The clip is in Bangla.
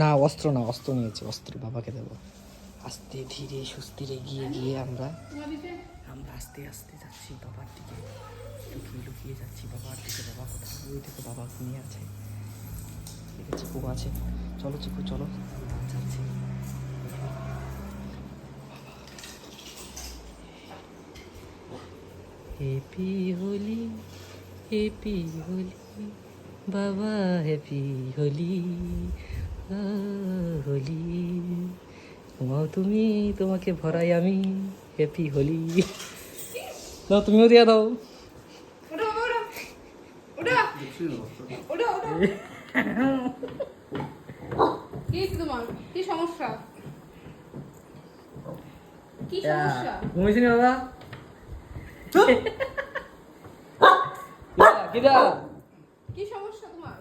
না অস্ত্র না, অস্ত্র নিয়েছি, অস্ত্র বাবাকে দেবো। আস্তে ধীরে সুস্থিরে গিয়ে গিয়ে আমরা আস্তে আস্তে যাচ্ছি বাবার দিকে, লুকিয়ে লুকিয়ে যাচ্ছি বাবার দিকে। বাবা কোথায়? ওই দিকে বাবা ঘুমিয়ে আছে, ঠিক আছে, খুব আছে। চলো চিকু চলো, যাচ্ছি। হ্যাপি হোলি, হ্যাপি হোলি বাবা, হ্যাপি হোলি, হোলি ঘুমাও তুমি, তোমাকে ভরাই আমি, হ্যাপি হোলি। দাও, তুমিও দিয়া দাও। কি সমস্যা? কি সমস্যা? ঘুমাইছি না বাবা? কিরা কি সমস্যা তোমার?